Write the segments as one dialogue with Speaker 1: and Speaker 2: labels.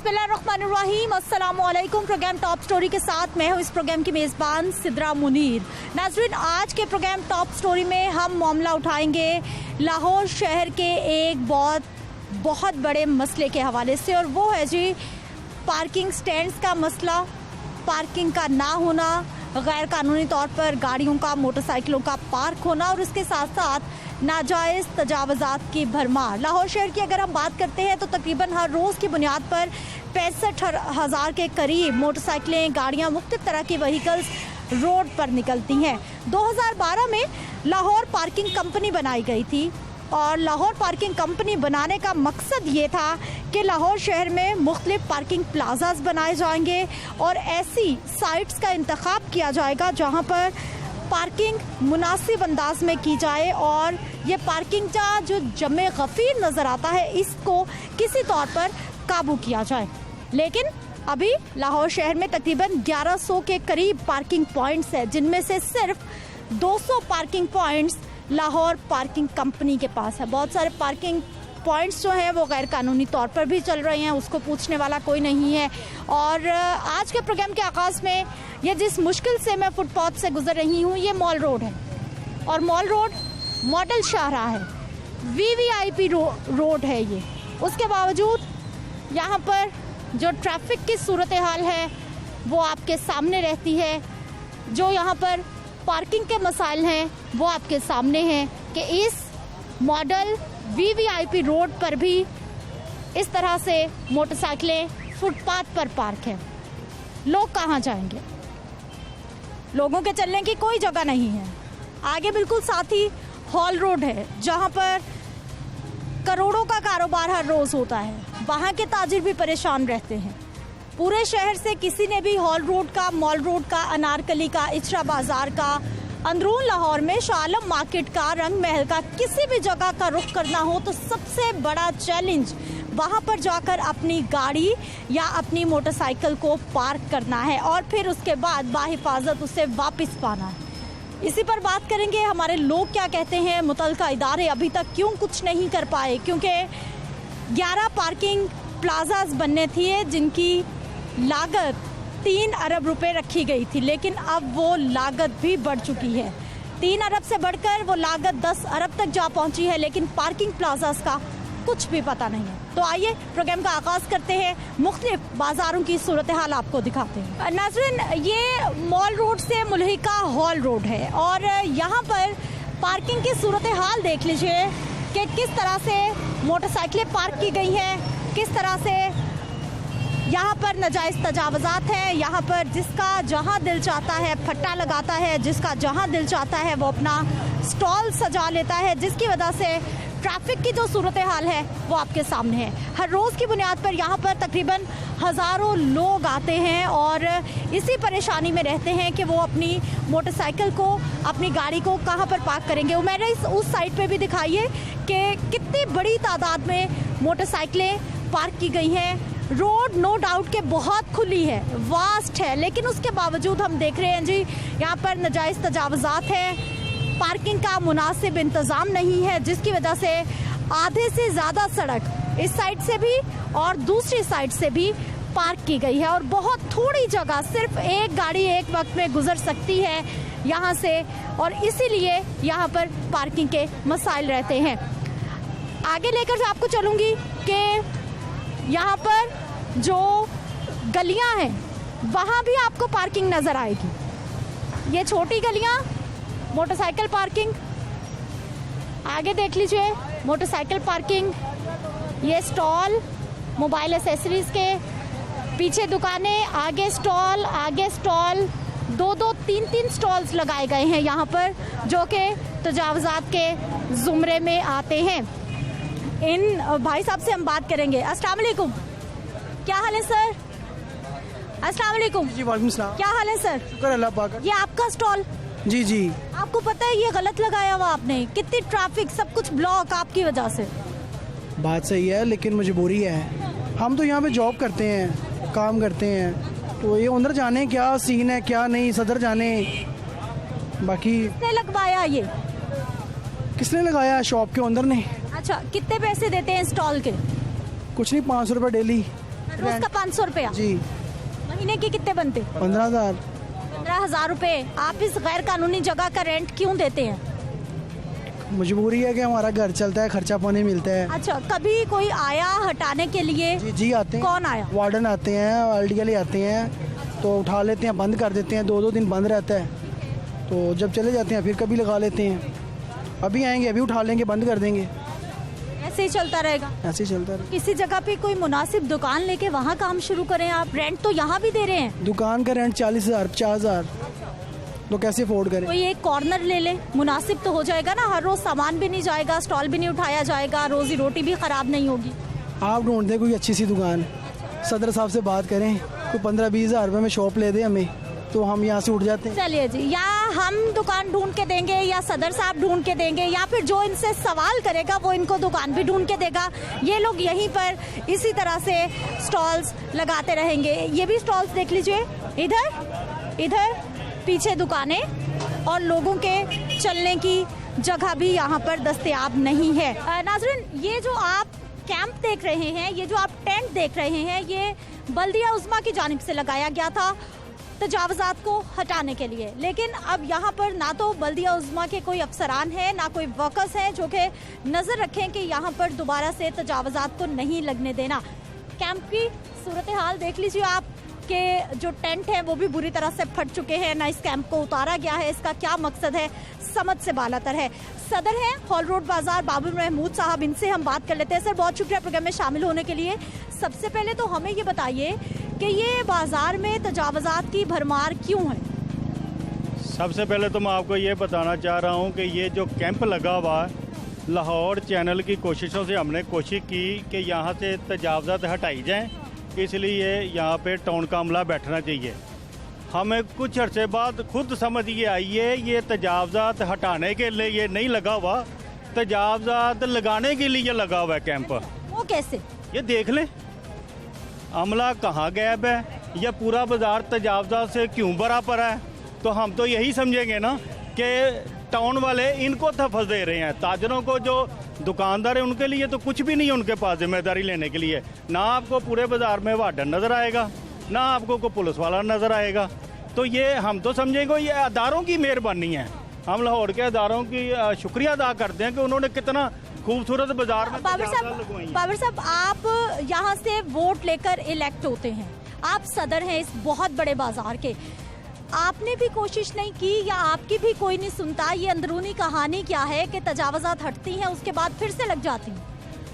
Speaker 1: बिस्मिल्लाहिर्रहमानिर्रहीम, अस्सलामुअलैकुम। Programme top story के साथ मैं हूँ इस प्रोग्राम की मेज़बान सिद्रा मुनीर। नाज़रीन, आज के प्रोग्राम टॉप स्टोरी में हम मामला उठाएंगे लाहौर शहर के एक बहुत बड़े मसले के हवाले से, और वो है जी पार्किंग स्टैंड्स का मसला। पार्किंग का ना होना, गैर कानूनी तौर पर गाड़ियों का, मोटरसाइकिलों का पार्क होना, और उसके साथ साथ नाजायज़ तजावज़ात की भरमार। लाहौर शहर की अगर हम बात करते हैं तो तकरीबन हर रोज़ की बुनियाद पर 65,000 के करीब मोटरसाइकिलें, गाड़ियाँ, मुख्तलिफ तरह की व्हीकल्स रोड पर निकलती हैं। 2012 में लाहौर पार्किंग कंपनी बनाई गई थी, और लाहौर पार्किंग कंपनी बनाने का मकसद ये था कि लाहौर शहर में मुख्तलिफ पार्किंग प्लाजाज बनाए जाएंगे और ऐसी साइट्स का इंतखाब किया जाएगा जहाँ पर पार्किंग मुनासिब अंदाज में की जाए, और ये पार्किंग का जो जमे गफ़ीर नज़र आता है इसको किसी तौर पर काबू किया जाए। लेकिन अभी लाहौर शहर में तकरीबन 1100 के करीब पार्किंग पॉइंट्स हैं, जिनमें से सिर्फ 200 parking points Lahore parking company के पास है। बहुत सारे पार्किंग पॉइंट्स जो हैं वो गैर कानूनी तौर पर भी चल रहे हैं, उसको पूछने वाला कोई नहीं है। और आज के प्रोग्राम के आगाज़ में ये जिस मुश्किल से मैं फुटपाथ से गुजर रही हूँ, ये मॉल रोड है, और मॉल रोड मॉडल शाहराह है, VVIP रोड है ये। उसके बावजूद यहाँ पर जो ट्रैफिक की सूरत हाल है वो आपके सामने रहती है। जो यहाँ पर पार्किंग के मसाइल हैं वो आपके सामने हैं कि इस मॉडल VVIP रोड पर भी इस तरह से मोटरसाइकिलें फुटपाथ पर पार्क हैं। लोग कहाँ जाएंगे? लोगों के चलने की कोई जगह नहीं है। आगे बिल्कुल साथ ही हॉल रोड है, जहाँ पर करोड़ों का कारोबार हर रोज़ होता है। वहाँ के ताजिर भी परेशान रहते हैं। पूरे शहर से किसी ने भी हॉल रोड का, मॉल रोड का, अनारकली का, इचरा बाजार का, अंदरून लाहौर में शालम मार्केट का, रंग महल का, किसी भी जगह का रुख करना हो तो सबसे बड़ा चैलेंज वहाँ पर जाकर अपनी गाड़ी या अपनी मोटरसाइकिल को पार्क करना है, और फिर उसके बाद बाहिफाजत उसे वापस पाना है। इसी पर बात करेंगे, हमारे लोग क्या कहते हैं, मुतल्लिका इदारे अभी तक क्यों कुछ नहीं कर पाए, क्योंकि 11 पार्किंग प्लाजाज बनने थे जिनकी लागत 3 अरब रुपए रखी गई थी, लेकिन अब वो लागत भी बढ़ चुकी है। 3 अरब से बढ़कर वो लागत 10 अरब तक जा पहुंची है, लेकिन पार्किंग प्लाजास का कुछ भी पता नहीं है। तो आइए प्रोग्राम का आगाज़ करते हैं, मुख्तलिफ बाज़ारों की सूरत हाल आपको दिखाते हैं। नाज़रीन, ये मॉल रोड से मुल्हिका हॉल रोड है, और यहाँ पर पार्किंग की सूरत हाल देख लीजिए कि किस तरह से मोटरसाइकिलें पार्क की गई हैं, किस तरह से यहाँ पर नाजायज़ तजावज़ात हैं। यहाँ पर जिसका जहाँ दिल चाहता है फट्टा लगाता है, जिसका जहाँ दिल चाहता है वो अपना स्टॉल सजा लेता है, जिसकी वजह से ट्रैफिक की जो सूरत हाल है वो आपके सामने है। हर रोज़ की बुनियाद पर यहाँ पर तकरीबन हज़ारों लोग आते हैं और इसी परेशानी में रहते हैं कि वो अपनी मोटरसाइकिल को, अपनी गाड़ी को कहाँ पर पार्क करेंगे। मैंने उस साइड पे भी दिखाइए कि कितनी बड़ी तादाद में मोटरसाइकिलें पार्क की गई हैं। रोड नो डाउट के बहुत खुली है, वास्ट है, लेकिन उसके बावजूद हम देख रहे हैं जी यहाँ पर नाजायज़ तजावज़ात है, पार्किंग का मुनासिब इंतज़ाम नहीं है, जिसकी वजह से आधे से ज़्यादा सड़क इस साइड से भी और दूसरी साइड से भी पार्क की गई है, और बहुत थोड़ी जगह, सिर्फ एक गाड़ी एक वक्त में गुजर सकती है यहाँ से, और इसीलिए यहाँ पर पार्किंग के मसाइल रहते हैं। आगे लेकर आपको चलूँगी कि यहाँ पर जो गलियाँ हैं वहाँ भी आपको पार्किंग नज़र आएगी। ये छोटी गलियाँ, मोटरसाइकिल पार्किंग, आगे देख लीजिए मोटरसाइकिल पार्किंग, ये स्टॉल मोबाइल एसेसरीज़ के, पीछे दुकानें, आगे स्टॉल, 2-2, 3-3 स्टॉल्स लगाए गए हैं यहाँ पर, जो कि तजावज़ात के ज़ुमरे में आते हैं। इन भाई साहब से हम बात करेंगे। अस्सलाम वालेकुम, क्या हाल है सर? अस्सलाम वालेकुम।
Speaker 2: जी वालेकुम सलाम।
Speaker 1: क्या हाल है सर?
Speaker 2: शुक्र अल्लाह पाक।
Speaker 1: ये आपका स्टॉल?
Speaker 2: जी जी।
Speaker 1: आपको पता है ये गलत लगाया हुआ आपने, कितनी ट्रैफिक, सब कुछ ब्लॉक आपकी वजह से।
Speaker 2: बात सही है, लेकिन मजबूरी है। हम तो यहाँ पे जॉब करते हैं, काम करते हैं, तो ये अंदर जाने क्या सीन है क्या नहीं, सदर जाने। बाकी
Speaker 1: किसने लगवाया ये?
Speaker 2: किसने लगाया? शॉप के अंदर ने।
Speaker 1: अच्छा, कितने पैसे देते हैं स्टॉल के?
Speaker 2: कुछ नहीं, 500 रुपये डेली।
Speaker 1: रोज का 500 रुपया
Speaker 2: जी।
Speaker 1: महीने के कितने बनते?
Speaker 2: 15,000।
Speaker 1: 15,000 रुपए। आप इस गैर कानूनी जगह का रेंट क्यों देते हैं?
Speaker 2: मजबूरी है कि हमारा घर चलता है, खर्चा पानी मिलता है।
Speaker 1: अच्छा, कभी कोई आया हटाने के लिए?
Speaker 2: जी आते हैं।
Speaker 1: कौन आया?
Speaker 2: वार्डन आते हैं, LD वाले आते हैं तो उठा लेते हैं, बंद कर देते हैं। 2-2 दिन बंद रहता है, तो जब चले जाते हैं फिर कभी लगा लेते हैं। अभी आएंगे, अभी उठा लेंगे, बंद कर देंगे।
Speaker 1: ऐसे ही चलता रहेगा?
Speaker 2: ऐसे ही चलता रहेगा।
Speaker 1: किसी जगह पे कोई मुनासिब दुकान लेके वहाँ काम शुरू करें आप। रेंट तो यहाँ भी दे रहे हैं।
Speaker 2: दुकान का रेंट 40,000 50,000, तो कैसे अफोर्ड करें?
Speaker 1: कोई एक कॉर्नर ले ले, मुनासिब तो हो जाएगा ना। हर रोज सामान भी नहीं जाएगा, स्टॉल भी नहीं उठाया जाएगा, रोजी रोटी भी खराब नहीं होगी।
Speaker 2: आप ढूंढ दें कोई अच्छी सी दुकान, सदर साहब से बात करें, कोई 15-20 हज़ार रुपये में शॉप ले दे हमें, तो हम यहाँ से उठ जाते हैं।
Speaker 1: चलिए जी, या हम दुकान ढूंढ के देंगे, या सदर साहब ढूंढ के देंगे, या फिर जो इनसे सवाल करेगा वो इनको दुकान भी ढूंढ के देगा। ये लोग यहीं पर इसी तरह से स्टॉल्स लगाते रहेंगे। ये भी स्टॉल्स देख लीजिए, इधर पीछे दुकानें, और लोगों के चलने की जगह भी यहाँ पर दस्तयाब नहीं है। नाज़रीन, ये जो आप कैंप देख रहे हैं, ये जो आप टेंट देख रहे हैं, ये बल्दिया उज़्मा की जानिब से लगाया गया था तजावज़ात को हटाने के लिए। लेकिन अब यहाँ पर ना तो बल्दिया उज़्मा के कोई अफसरान हैं, ना कोई वर्कर्स हैं जो कि नज़र रखें कि यहाँ पर दोबारा से तजावज़ात को नहीं लगने देना। कैंप की सूरत हाल देख लीजिए आप, के जो टेंट है वो भी बुरी तरह से फट चुके हैं। ना इस कैंप को उतारा गया है, इसका क्या मकसद है समझ से बालातर है। सदर हैं हॉल रोड बाजार बाबुल महमूद साहब, इनसे हम बात कर लेते हैं। सर, बहुत शुक्रिया प्रोग्राम में शामिल होने के लिए। सबसे पहले तो हमें ये बताइए कि ये बाजार में तजावज़ात की भरमार क्यों है?
Speaker 3: सबसे पहले तो मैं आपको ये बताना चाह रहा हूँ कि ये जो कैंप लगा हुआ है, लाहौर चैनल की कोशिशों से हमने कोशिश की कि यहाँ से तजावज़ात हटाई जाएँ, इसलिए यहाँ पे टाउन का अमला बैठना चाहिए। हमें कुछ अरसे बाद खुद समझ ये आई है, ये तजावज़ात हटाने के लिए ये नहीं लगा हुआ, तजावज़ात लगाने के लिए लगा हुआ है कैंप।
Speaker 1: वो कैसे?
Speaker 3: ये देख लें, अमला कहाँ गायब है, यह पूरा बाजार तजावज़ात से क्यों भरा पड़ा है। तो हम तो यही समझेंगे ना कि टाउन वाले इनको तहफ़्फ़ुज़ दे रहे हैं, ताजरों को जो दुकानदार है उनके लिए तो कुछ भी नहीं है उनके पास जिम्मेदारी लेने के लिए। ना आपको पूरे बाजार में वार्डन नज़र आएगा, ना आपको कोई पुलिस वाला नज़र आएगा। तो ये हम तो समझेंगे ये अदारों की मेहरबानी है। हम लाहौर के अदारों की शुक्रिया अदा करते हैं कि उन्होंने कितना खूबसूरत बाजार में
Speaker 1: बाबर साहब, आप यहाँ से वोट लेकर इलेक्ट होते हैं, आप सदर हैं इस बहुत बड़े बाजार के। आपने भी कोशिश नहीं की या आपकी भी कोई नहीं सुनता? ये अंदरूनी कहानी क्या है कि तजावज़ात हटती हैं उसके बाद फिर से लग जाती हैं?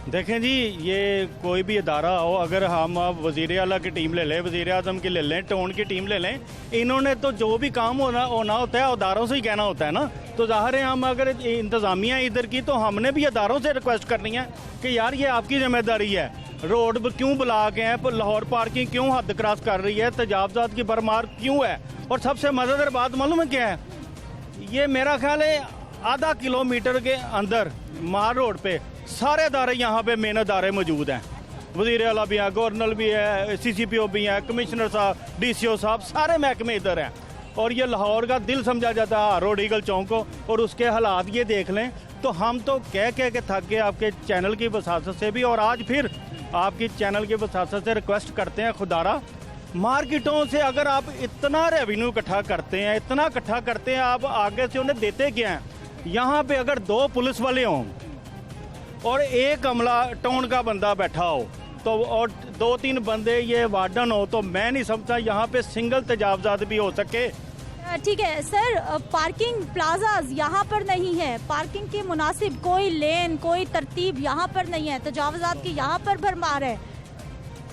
Speaker 3: देखें जी, ये कोई भी अदारा हो, अगर हम वज़ीर आला की टीम ले लें, वज़ीर आज़म की ले लें, टाउन की टीम ले लें, इन्होंने तो जो भी काम होना होता है अदारों से ही कहना होता है ना। तो ज़ाहिर है हम अगर इंतज़ामिया इधर की, तो हमने भी अदारों से रिक्वेस्ट करनी है कि यार ये आपकी जिम्मेदारी है, रोड क्यों ब्लॉक है, लाहौर पार्किंग क्यों हद क्रॉस कर रही है, तजावज़ात की भरमार क्यों है। और सबसे मज़ेदार बात मालूम है क्या है, ये मेरा ख्याल है आधा किलोमीटर के अंदर मार रोड पे सारे अदारे यहाँ पे मेन अदारे मौजूद हैं। वज़ीर आला भी है, गवर्नर भी है, CCPO भी है, कमिश्नर साहब, DCO साहब, सारे महकमे इधर हैं। और ये लाहौर का दिल समझा जाता है रोड ईगल चौक को, और उसके हालात ये देख लें। तो हम तो कह के थक गए आपके चैनल की वसासत से भी, और आज फिर आपकी चैनल की वसासत से रिक्वेस्ट करते हैं, खुदारा मार्केटों से अगर आप इतना रेवेन्यू इकट्ठा करते हैं, इतना इकट्ठा करते हैं, आप आगे से उन्हें देते क्या हैं? यहाँ पे अगर 2 पुलिस वाले हों और एक अमला टाउन का बंदा बैठा हो, तो और 2-3 बंदे ये वार्डन हो, तो मैं नहीं समझता यहाँ पे सिंगल तजावज़ात भी हो सके।
Speaker 1: ठीक है सर, पार्किंग प्लाजाज यहाँ पर नहीं है, पार्किंग की मुनासिब कोई लेन, कोई तरतीब यहाँ पर नहीं है, तजावज़ात की यहाँ पर भरमार है।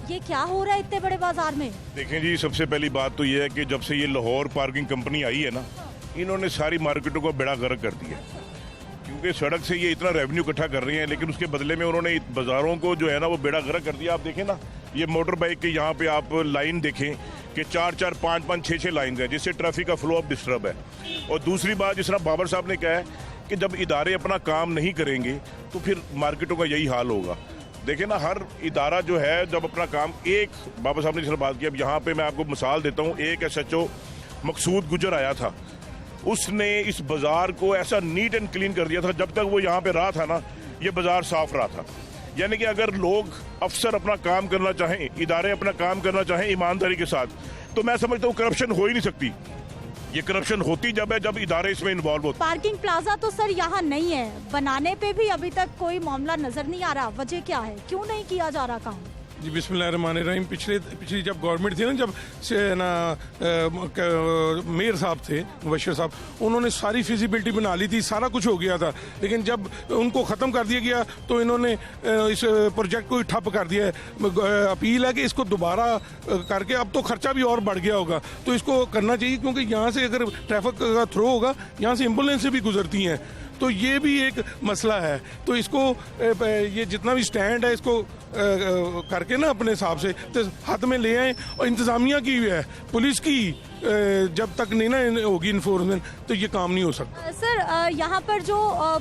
Speaker 1: ये क्या हो रहा है इतने बड़े बाजार में?
Speaker 4: देखें जी, सबसे पहली बात तो ये है कि जब से ये लाहौर पार्किंग कंपनी आई है ना, इन्होंने सारी मार्केटों को बेड़ा गर्क कर दिया, क्योंकि सड़क से ये इतना रेवेन्यू इकट्ठा कर रही हैं, लेकिन उसके बदले में उन्होंने बाज़ारों को जो है ना वो बेड़ा गर्क कर दिया। आप देखें ना, ये मोटर बाइक के यहाँ पे आप लाइन देखें कि 4-4, 5-5, 6-6 लाइन हैं, जिससे ट्रैफिक का फ्लो अब डिस्टर्ब है। और दूसरी बात, जिस तरह बाबर साहब ने कहा है कि जब इदारे अपना काम नहीं करेंगे तो फिर मार्केटों का यही हाल होगा। देखें ना, हर इदारा जो है जब अपना काम, एक बाबा साहब ने जिस बात की, अब यहाँ पे मैं आपको मिसाल देता हूँ, एक SHO मकसूद गुजर आया था, उसने इस बाज़ार को ऐसा नीट एंड क्लीन कर दिया था। जब तक वो यहाँ पे रहा था ना, ये बाज़ार साफ रहा था। यानी कि अगर लोग अफसर अपना काम करना चाहें, इदारे अपना काम करना चाहें ईमानदारी के साथ, तो मैं समझता हूँ करप्शन हो ही नहीं सकती। ये करप्शन होती जब है जब इदारे इसमें इन्वॉल्व होते।
Speaker 1: पार्किंग प्लाजा तो सर यहाँ नहीं है, बनाने पे भी अभी तक कोई मामला नजर नहीं आ रहा। वजह क्या है, क्यों नहीं किया जा रहा काम?
Speaker 5: जी बिस्मिल्लाहिर्रहमानिर्रहीम। पिछली जब गवर्नमेंट थी ना, जब मेयर साहब थे मुबश्शिर साहब, उन्होंने सारी फिजिबिलिटी बना ली थी, सारा कुछ हो गया था, लेकिन जब उनको ख़त्म कर दिया गया तो इन्होंने इस प्रोजेक्ट को ठप कर दिया है। अपील है कि इसको दोबारा करके, अब तो खर्चा भी और बढ़ गया होगा, तो इसको करना चाहिए, क्योंकि यहाँ से अगर ट्रैफिक का थ्रो होगा, यहाँ से एम्बुलेंसें भी गुजरती हैं, तो ये भी एक मसला है। तो इसको ये जितना भी स्टैंड है इसको करके ना अपने हिसाब से तो हाथ में ले आए। और इंतजामिया की है, पुलिस की जब तक नहीं ना होगी इन्फोर्समेंट तो ये काम नहीं हो सकता।
Speaker 1: सर यहाँ पर जो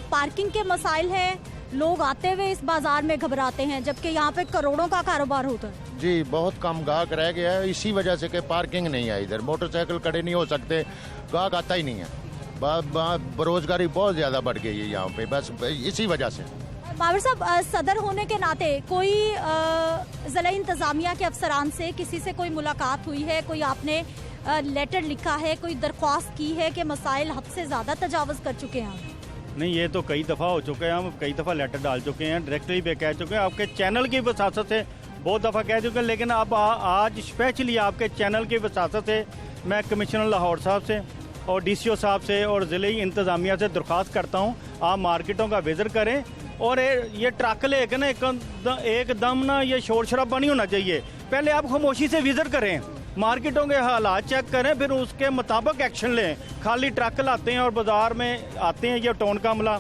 Speaker 1: पार्किंग के मसाइल हैं, लोग आते हुए इस बाजार में घबराते हैं, जबकि यहाँ पे करोड़ों का कारोबार होता है।
Speaker 6: जी बहुत कम गाहक रह गया है इसी वजह से कि पार्किंग नहीं है, इधर मोटरसाइकिल खड़े नहीं हो सकते, गाहक आता ही नहीं है। बेरोजगारी बहुत ज्यादा बढ़ गई है यहाँ पे, बस इसी वजह से।
Speaker 1: बाबर साहब, सदर होने के नाते कोई जिला इंतजामिया के अफसरान से किसी से कोई मुलाकात हुई है, कोई आपने लेटर लिखा है, कोई दरख्वास्त की है कि मसाइल हद से ज्यादा तजावज़ कर चुके हैं?
Speaker 3: नहीं, ये तो कई दफ़ा हो चुके हैं, हम कई दफ़ा लेटर डाल चुके हैं, डायरेक्टली भी कह चुके हैं, आपके चैनल की वसासत से बहुत दफ़ा कह चुके हैं, लेकिन अब आज स्पेशली आपके चैनल की वसासत से मैं कमिश्नर लाहौर साहब से और DCO साहब से और ज़िले इंतज़ामिया से दरख्वास्त करता हूँ, आप मार्केटों का विज़िट करें और ये ट्रक लेकर ना एकदम ना ये शोर शराबा नहीं होना चाहिए। पहले आप खामोशी से विज़िट करें, मार्केटों के हालात चेक करें, फिर उसके मुताबिक एक्शन लें। खाली ट्रक लाते हैं और बाज़ार में आते हैं, ये टोन का अमला,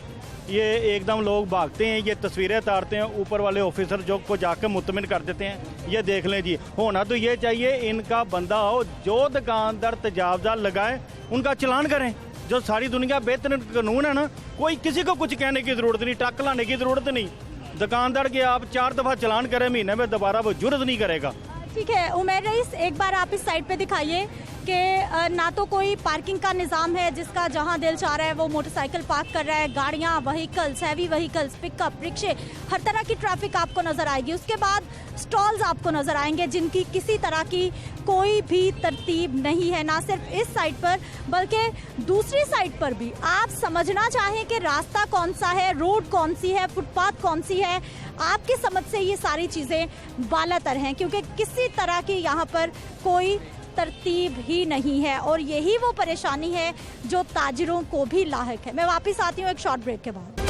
Speaker 3: ये एकदम लोग भागते हैं, ये तस्वीरें उतारते हैं, ऊपर वाले ऑफिसर जो को जाकर मुतमिन कर देते हैं। ये देख लें जी, होना तो ये चाहिए इनका बंदा हो जो दुकानदार तजावजा लगाए उनका चलान करें। जो सारी दुनिया बेहतरीन कानून है ना, कोई किसी को कुछ कहने की ज़रूरत नहीं, ट्रक लाने की ज़रूरत नहीं। दुकानदार के आप 4 दफ़ा चलान करें महीने में, दोबारा वो जुर्त नहीं करेगा।
Speaker 1: ठीक है उमैर रईस, एक बार आप इस साइड पे दिखाइए कि ना तो कोई पार्किंग का निज़ाम है, जिसका जहां दिल चाह रहा है वो मोटरसाइकिल पार्क कर रहा है, गाड़ियां, व्हीकल्स, हैवी व्हीकल्स, पिकअप, रिक्शे, हर तरह की ट्रैफिक आपको नज़र आएगी। उसके बाद स्टॉल्स आपको नज़र आएंगे जिनकी किसी तरह की कोई भी तरतीब नहीं है, ना सिर्फ इस साइड पर बल्कि दूसरी साइड पर भी। आप समझना चाहें कि रास्ता कौन सा है, रोड कौन सी है, फुटपाथ कौन सी है, आपकी समझ से ये सारी चीज़ें बालातर हैं, क्योंकि किसी तरह की यहाँ पर कोई तरतीब ही नहीं है और यही वो परेशानी है जो ताजिरों को भी लायक है। मैं वापस आती हूँ एक शॉर्ट ब्रेक के बाद।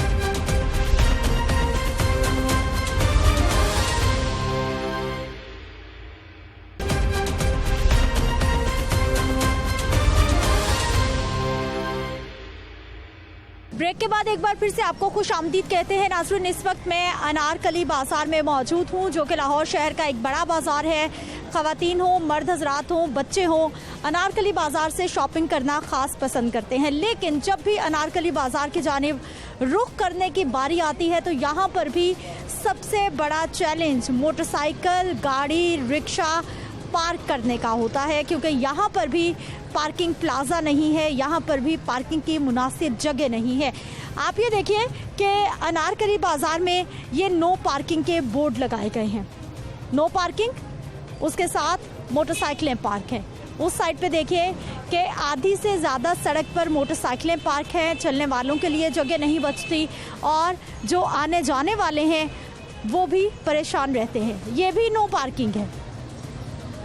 Speaker 1: ब्रेक के बाद एक बार फिर से आपको खुश आमदीद कहते हैं। नाज़रीन, इस वक्त मैं अनारकली बाजार में मौजूद हूँ, जो कि लाहौर शहर का एक बड़ा बाजार है। ख़वातीन हो, मर्द हजरात हो, बच्चे हो, अनारकली बाजार से शॉपिंग करना ख़ास पसंद करते हैं। लेकिन जब भी अनारकली बाजार की जानिब रुख करने की बारी आती है तो यहाँ पर भी सबसे बड़ा चैलेंज मोटरसाइकिल, गाड़ी, रिक्शा पार्क करने का होता है, क्योंकि यहाँ पर भी पार्किंग प्लाजा नहीं है, यहाँ पर भी पार्किंग की मुनासिब जगह नहीं है। आप ये देखिए कि अनारकली बाज़ार में ये नो पार्किंग के बोर्ड लगाए गए हैं, नो पार्किंग, उसके साथ मोटरसाइकिलें पार्क हैं। उस साइड पे देखिए कि आधी से ज़्यादा सड़क पर मोटरसाइकिलें पार्क हैं, चलने वालों के लिए जगह नहीं बचती और जो आने जाने वाले हैं वो भी परेशान रहते हैं। ये भी नो पार्किंग है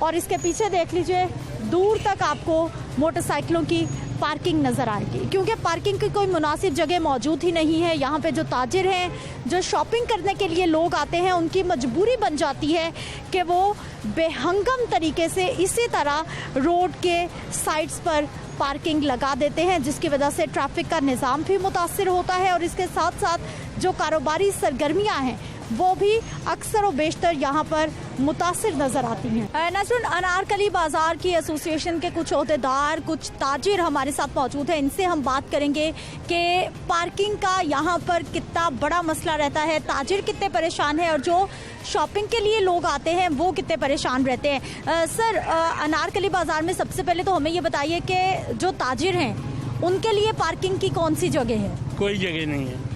Speaker 1: और इसके पीछे देख लीजिए, दूर तक आपको मोटरसाइकिलों की पार्किंग नज़र आएगी, क्योंकि पार्किंग की कोई मुनासिब जगह मौजूद ही नहीं है। यहाँ पे जो ताजिर हैं, जो शॉपिंग करने के लिए लोग आते हैं, उनकी मजबूरी बन जाती है कि वो बेहंगम तरीके से इसी तरह रोड के साइड्स पर पार्किंग लगा देते हैं, जिसकी वजह से ट्रैफिक का निज़ाम भी मुतासिर होता है और इसके साथ साथ जो कारोबारी सरगर्मियाँ हैं वो भी अक्सर व बेशतर यहाँ पर मुतासिर नज़र आती हैं। नाज़रीन, अनारकली बाज़ार की एसोसिएशन के कुछ ओहदेदार, कुछ ताजिर हमारे साथ मौजूद हैं। इनसे हम बात करेंगे कि पार्किंग का यहाँ पर कितना बड़ा मसला रहता है, ताजिर कितने परेशान हैं और जो शॉपिंग के लिए लोग आते हैं वो कितने परेशान रहते हैं। सर, अनारकली बाज़ार में सबसे पहले तो हमें ये बताइए कि जो ताजिर हैं उनके लिए पार्किंग की कौन सी जगह है?
Speaker 7: कोई जगह नहीं है।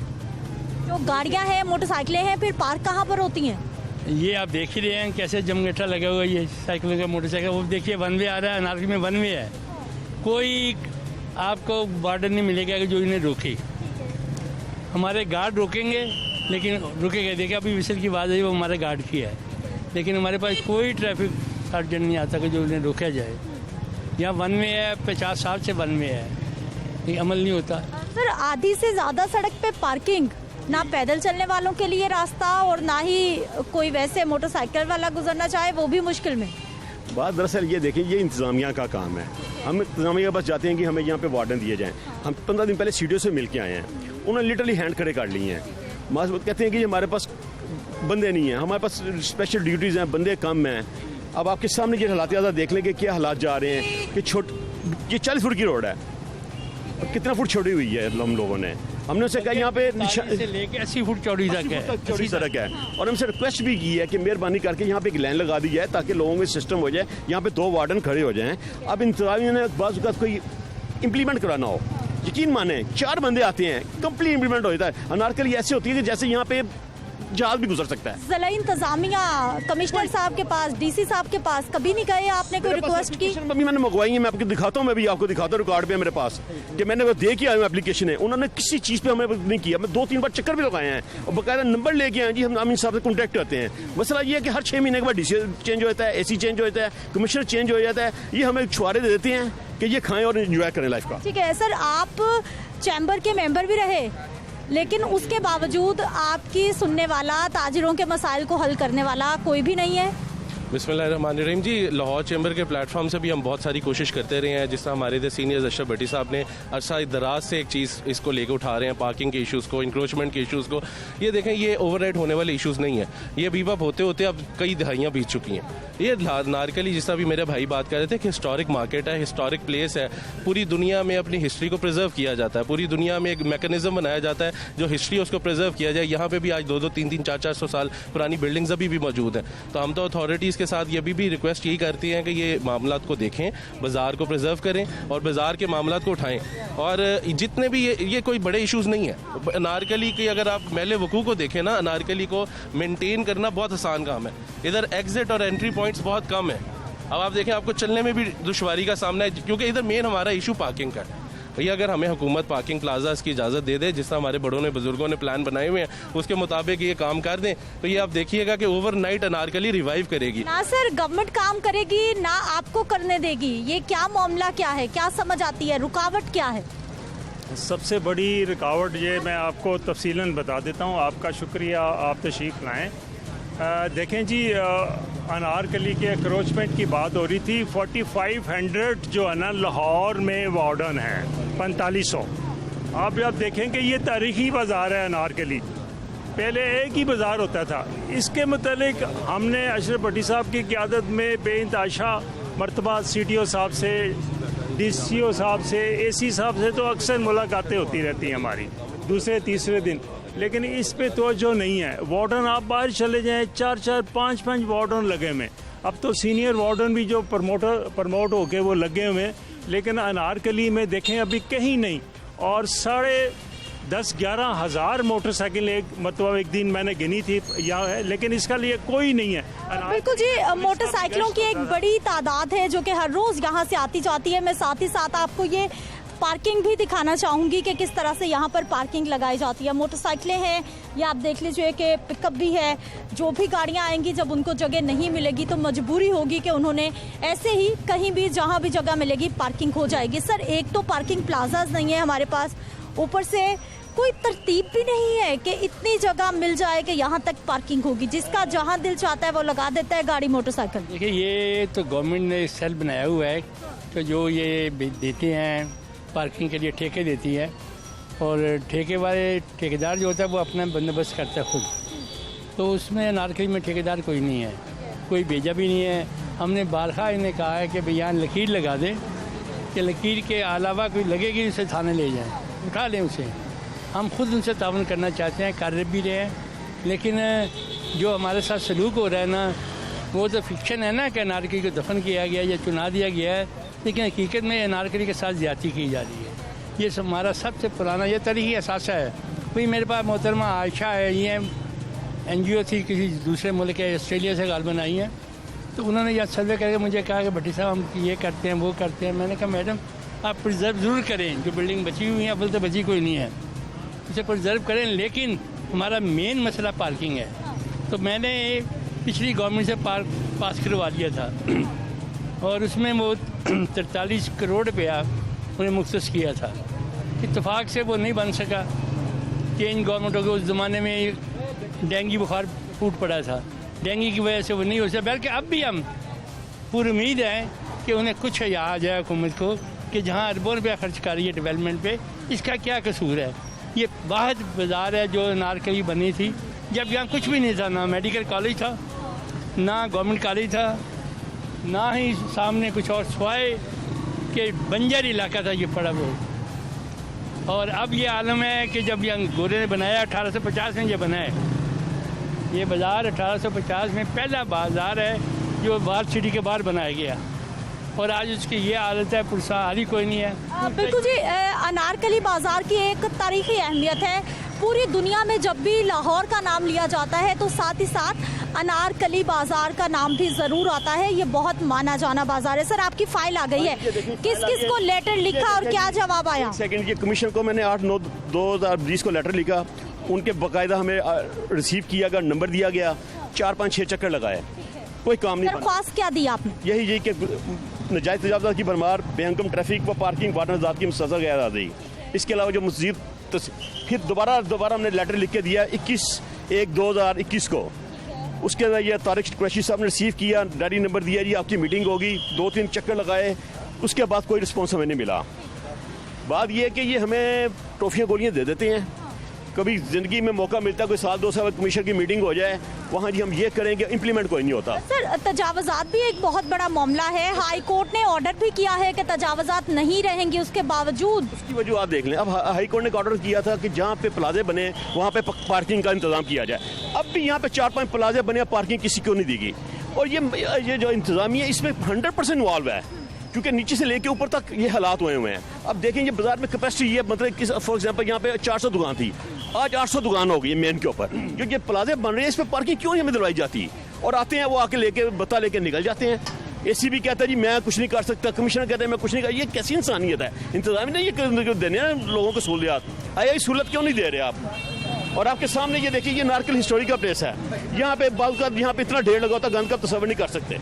Speaker 1: जो गाड़ियाँ हैं, मोटरसाइकिलें हैं, फिर पार्क कहाँ पर होती हैं?
Speaker 7: ये आप देख ही रहे हैं कैसे जमगेटा लगा हुआ है, ये साइकिलों का, मोटरसाइकिल। वो देखिए वन वे आ रहा है, अनारकली में वन वे है, कोई आपको वार्डन नहीं मिलेगा कि जो इन्हें रोके। हमारे गार्ड रोकेंगे, लेकिन रुकेगा। देखिए अभी विसल की आवाज़ आई, वो हमारे गार्ड की है, लेकिन हमारे पास कोई ट्रैफिक सर्जन नहीं आता कि जो उन्हें रोका जाए। यहाँ वन वे है, 50 साल से वन वे है, ये अमल नहीं होता।
Speaker 1: सर आधी से ज़्यादा सड़क पे पार्किंग, ना पैदल चलने वालों के लिए रास्ता और ना ही कोई वैसे मोटरसाइकिल वाला गुजरना चाहे वो भी मुश्किल में।
Speaker 8: बात दरअसल ये देखें, ये इंतज़ामिया का काम है। हम इंतज़ामिया के पास जाते हैं कि हमें यहाँ पे वार्डन दिए जाएं। हम 15 दिन पहले सीडीओ से मिल के आए हैं, उन्होंने लिटरली हैंड खड़े कर लिए हैं। कहते हैं कि हमारे पास बंदे नहीं हैं, हमारे पास स्पेशल ड्यूटीज़ हैं, बंदे कम हैं। अब आपके सामने ये हालात ज़्यादा देख लें कि क्या हालात जा रहे हैं कि ये 40 फुट की रोड है, कितना फुट छोड़ी हुई है हम लोगों ने। हमने उससे कहा यहाँ पे
Speaker 7: से लेके 80 फुट चौड़ी तक है,
Speaker 8: चौड़ी सड़क है, और हमसे रिक्वेस्ट भी की है कि मेहरबानी करके यहाँ पे एक लाइन लगा दी जाए ताकि लोगों में सिस्टम हो जाए, यहाँ पे 2 वार्डन खड़े हो जाएं। अब इंतजामिया ने बाज़ औक़ात कोई इम्प्लीमेंट कराना हो, यकीन माने 4 बंदे आते हैं, कंप्लीट इम्प्लीमेंट हो जाता है। अनारकली ऐसी होती है कि जैसे यहाँ पे जहाज भी गुजर सकता है।
Speaker 1: ज़िला इंतजामिया कमिश्नर साहब के पास, डीसी साहब के पास कभी नहीं गए आपने? कोई रिक्वेस्ट की?
Speaker 8: अभी मैंने मंगवाई है, मैं आपको दिखाता हूँ, मैं भी आपको दिखाता हूँ, रिकॉर्ड पे है मेरे पास कि मैंने वो दे के आया हूँ एप्लीकेशन है। उन्होंने किसी चीज़ पे हमें नहीं किया। मैं 2-3 बार चक्कर भी लगाए हैं और बाकायदा नंबर लेके आए जी, हम आमिर साहब से कॉन्टैक्ट करते हैं। मसला ये है कि हर 6 महीने के बाद डीसी चेंज हो जाता है, एसी चेंज हो जाता है, कमिश्नर चेंज हो जाता है। ये हमें छुआरे दे देते हैं कि ये खाएं और एंजॉय करें लाइफ का।
Speaker 1: ठीक है सर, आप चैम्बर के मेंबर भी रहे, लेकिन उसके बावजूद आपकी सुनने वाला, ताजिरों के मसाइल को हल करने वाला कोई भी नहीं है।
Speaker 9: बिस्मिल्लाहिर्रहमानिर्रहीम जी, लाहौर चैम्बर के प्लेटफॉर्म से भी हम बहुत सारी कोशिश करते रहे हैं। जिस तरह हमारे थे सीनियर अशरफ भट्टी साहब ने अरसा दराज से एक चीज़ इसको लेकर उठा रहे हैं, पार्किंग के इश्यूज़ को, इंक्रोचमेंट के इश्यूज़ को। ये देखें, ये ओवरराइड होने वाले इश्यूज़ नहीं है, ये बीबअप होते होते अब कई दहाइयाँ बीत चुकी हैं। ये नारकली, जिस तरह भी मेरे भाई बात कर रहे थे कि हिस्टोरिक मार्केट है, हिस्टोरिक प्लेस है, पूरी दुनिया में अपनी हिस्ट्री को प्रिजर्व किया जाता है, पूरी दुनिया में एक मैकेनिज्म बनाया जाता है जो हिस्ट्री उसको प्रिजर्व किया जाए। यहाँ पे भी आज 2-2, 3-3, 400 साल पुरानी बिल्डिंग्स अभी भी मौजूद हैं। तो हम तो अथॉरिटीज़ के साथ ये भी रिक्वेस्ट यही करती हैं कि ये मामलात को देखें, बाज़ार को प्रिजर्व करें और बाज़ार के मामलात को उठाएं। और जितने भी ये कोई बड़े इश्यूज़ नहीं है। अनारकली की अगर आप मैले वकू को देखें ना, अनारकली को मेंटेन करना बहुत आसान काम है। इधर एग्जिट और एंट्री पॉइंट्स बहुत कम है। अब आप देखें, आपको चलने में भी दुश्वारी का सामना है, क्योंकि इधर मेन हमारा इशू पार्किंग का है। भैया अगर हमें हुकूमत पार्किंग प्लाजास की इजाज़त दे दे, जिस तरह हमारे बड़ों ने, बुजुर्गों ने प्लान बनाए हुए हैं, उसके मुताबिक ये काम कर दें, तो ये आप देखिएगा कि ओवरनाइट अनारकली रिवाइव करेगी।
Speaker 1: ना सर गवर्नमेंट काम करेगी, ना आपको करने देगी। ये क्या मामला क्या है, क्या समझ आती है, रुकावट क्या है?
Speaker 3: सबसे बड़ी रुकावट ये मैं आपको तफसीलन बता देता हूँ। आपका शुक्रिया, आप तशरीफ़ लाएँ। देखें जी, अनारकली के अक्रोचमेंट की बात हो रही थी। 4500 जो है ना लाहौर में वार्डन है, 4500। आप देखें कि ये तारीखी बाज़ार है अनारकली, पहले एक ही बाज़ार होता था। इसके मुतालिक हमने अशरफ भट्टी साहब की क़यादत में बेइंतहाशा मरतबा CTO साहब से, DCO साहब से, AC साहब से तो अक्सर मुलाकातें होती रहती हैं हमारी दूसरे तीसरे दिन, लेकिन इस पे तवज्जो नहीं है। वार्डन आप बाहर चले जाएं, 4-4, 5-5 वार्डन लगे हुए। अब तो सीनियर वार्डन भी जो प्रमोट होके वो लगे हुए हैं, लेकिन अनारकली में देखें अभी कहीं नहीं। और 10,000-11 हज़ार मोटरसाइकिल एक दिन मैंने गिनी थी यहाँ है, लेकिन इसका लिए कोई नहीं है।
Speaker 1: बिल्कुल जी, मोटरसाइकिलों की एक बड़ी तादाद है जो कि हर रोज़ यहाँ से आती जाती है। मैं साथ ही साथ आपको ये पार्किंग भी दिखाना चाहूँगी कि किस तरह से यहाँ पर पार्किंग लगाई जाती है। मोटरसाइकिलें हैं, ये आप देख लीजिए कि पिकअप भी है। जो भी गाड़ियाँ आएंगी, जब उनको जगह नहीं मिलेगी तो मजबूरी होगी कि उन्होंने ऐसे ही कहीं भी जहाँ भी जगह मिलेगी पार्किंग हो जाएगी। सर एक तो पार्किंग प्लाजाज नहीं है हमारे पास, ऊपर से कोई तरतीब भी नहीं है कि इतनी जगह मिल जाए कि यहाँ तक पार्किंग होगी। जिसका जहाँ दिल चाहता है वो लगा देता है गाड़ी, मोटरसाइकिल।
Speaker 7: देखिए, ये तो गवर्नमेंट ने सेल बनाया हुआ है, तो जो ये देते हैं पार्किंग के लिए ठेके देती है, और ठेके वाले ठेकेदार जो होता है वो अपना बंदोबस्त करता है खुद। तो उसमें अनारकली में ठेकेदार कोई नहीं है, कोई भेजा भी नहीं है। हमने बारहा इन्हें कहा है कि भाई यहाँ लकीर लगा दें, कि लकीर के अलावा कोई लगेगी उसे थाने ले जाएं, उठा लें उसे। हम खुद उनसे तावन करना चाहते हैं, कर भी रहे हैं, लेकिन जो हमारे साथ सलूक हो रहा है ना, वो तो फिक्शन है ना कि अनारकली को दफन किया गया या चुना दिया गया है, लेकिन हकीकत में अनारकली के साथ ज़्यादती की जा रही है। ये हमारा सबसे पुराना ये तारीख़ी असासा है, भाई मेरे पास मोहतरमा आयशा है, ये NGO थी किसी दूसरे मुल्क के, ऑस्ट्रेलिया से गालबन आई हैं, तो उन्होंने यह सर्वे करके मुझे कहा कि भट्टी साहब हम ये करते हैं वो करते हैं। मैंने कहा मैडम आप प्रिजर्व ज़रूर करें, जो बिल्डिंग बची हुई है अव्वल तो बची कोई नहीं है, उसे प्रिजर्व करें, लेकिन हमारा मेन मसला पार्किंग है। तो मैंने पिछली गवर्नमेंट से पास करवा दिया था और उसमें वो 43 करोड़ रुपया उन्हें मुख्तस किया था। इत्तेफाक से वो नहीं बन सका, चेंज गवर्नमेंट हो गई। उस ज़माने में डेंगू बुखार फूट पड़ा था, डेंगू की वजह से वो नहीं हो सका। बल्कि अब भी हम पूरी उम्मीद है कि उन्हें कुछ याद आ जाए हुकूमत को कि जहाँ अरबों रुपया खर्च कर रही है डेवलपमेंट पे, इसका क्या कसूर है। ये वाहिद बाज़ार है जो नारकली बनी थी जब यहाँ कुछ भी नहीं था, ना मेडिकल कॉलेज था, ना गवर्नमेंट कॉलेज था, ना ही सामने कुछ और सिवाय कि बंजर इलाका था ये पड़ा वो। और अब ये आलम है कि जब यहाँ गोरे ने बनाया 1850 में ये बनाया, ये बाज़ार 1850 में पहला बाज़ार है जो बाहर सिटी के बाहर बनाया गया, और आज उसकी ये हालत है, पुरसा हाली कोई नहीं है।
Speaker 1: बिल्कुल जी, अनारकली बाज़ार की एक तारीखी अहमियत है। पूरी दुनिया में जब भी लाहौर का नाम लिया जाता है तो साथ ही साथ अनारकली बाज़ार का नाम भी ज़रूर आता है। ये बहुत माना जाना बाज़ार है। सर आपकी फाइल आ गई है, किस किस को लेटर लिखा और क्या जवाब आया?
Speaker 8: सेकंड ये कमीशन को मैंने 8/9/2020 को लेटर लिखा, उनके बाकायदा हमें रिसीव किया गया, नंबर दिया गया, 4-5-6 चक्कर लगाए, कोई काम नहीं बना।
Speaker 1: दरख्वास्त क्या दी आपने?
Speaker 8: यही कि नजायज़ तजावज़ात की भरमार, बेहंगम ट्रैफिक व पार्किंग वारदात की सज़ा गैर आज़ादी। इसके अलावा जो मज़ीद फिर दोबारा हमने लेटर लिख के दिया 21/1/2021 को। उसके अंदर यह तारिक कुरैशी साहब ने रिसीव किया, डायरी नंबर दिया, जी आपकी मीटिंग होगी, 2-3 चक्कर लगाए, उसके बाद कोई रिस्पॉन्स हमें नहीं मिला। बात यह है कि ये हमें ट्रॉफियाँ गोलियाँ दे देते हैं। कभी ज़िंदगी में मौका मिलता है कोई 1-2 साल कमीशन की मीटिंग हो जाए, वहाँ जी हम ये करेंगे, इम्प्लीमेंट कोई नहीं होता।
Speaker 1: सर तजावज़ात भी एक बहुत बड़ा मामला है। हाई कोर्ट ने ऑर्डर भी किया है कि तजावज़ात नहीं रहेंगे, उसके बावजूद
Speaker 8: उसकी वजह आप देख लें। अब हाई कोर्ट ने ऑर्डर किया था कि जहाँ पे प्लाजे बने वहाँ पे पार्किंग का इंतजाम किया जाए। अब भी यहाँ पे 4-5 प्लाजे बने, पार्किंग किसी को नहीं दी गई। और ये जो इंतजामिया इसमें 100% इन्वॉल्व है, क्योंकि नीचे से लेके ऊपर तक ये हालात हुए हैं। अब देखेंगे बाजार में कैपेसिटी ये मतलब फॉर एग्जांपल यहाँ पे 400 दुकान थी, आज 800 दुकान हो गई मेन के ऊपर, जो ये प्लाजे बन रहे हैं इस पे पार्किंग क्यों नहीं हमें दिलवाई जाती। और आते हैं वो आके लेके बता लेके निकल जाते हैं। एसी भी कहता है जी मैं कुछ नहीं कर सकता, कमिश्नर कहते हैं मैं कुछ नहीं कर। ये कैसी इंसानियत है? इंतजाम नहीं ये देने हैं लोगों को सहूलियात, आया सहूलत क्यों नहीं दे रहे आप? और आपके सामने ये देखिए, ये नारकल हिस्टोरिकल प्लेस है, यहाँ पे यहाँ पे इतना ढेर लगा होता गंद का तस्वर नहीं कर सकते।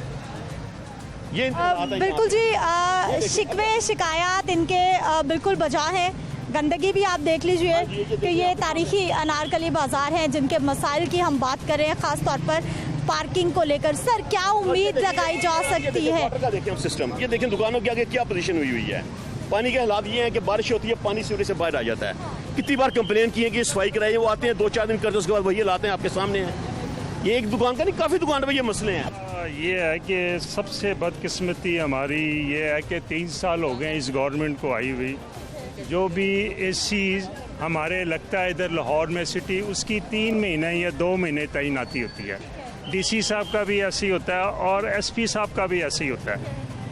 Speaker 8: ये
Speaker 1: बिल्कुल जी, शिकवे शिकायत इनके बिल्कुल बजा है। गंदगी भी आप देख लीजिए कि ये तारीखी अनारकली बाज़ार हैं जिनके मसाइल की हम बात कर रहे हैं, ख़ास तौर पर पार्किंग को लेकर। सर क्या उम्मीद लगाई जा सकती है?
Speaker 8: देखें सिस्टम, ये देखें दुकानों के आगे क्या पोजीशन हुई है। पानी के हालात ये हैं कि बारिश होती है, पानी सीवरेज से बाहर आ जाता है। कितनी बार कंप्लेन की है कि सफाई कराइए, वो आते हैं 2-4 दिन करते, उसके बाद वही लाते हैं आपके सामने हैं। ये एक दुकान का नहीं, काफ़ी दुकान में ये मसले हैं।
Speaker 10: ये है कि सबसे बदकिस्मती हमारी ये है कि 3 साल हो गए इस गवर्नमेंट को आई हुई। जो भी एसी हमारे लगता है इधर लाहौर में सिटी, उसकी 3 महीने या 2 महीने तैनाती होती है। डीसी साहब का भी ऐसे ही होता है और एसपी साहब का भी ऐसे ही होता है।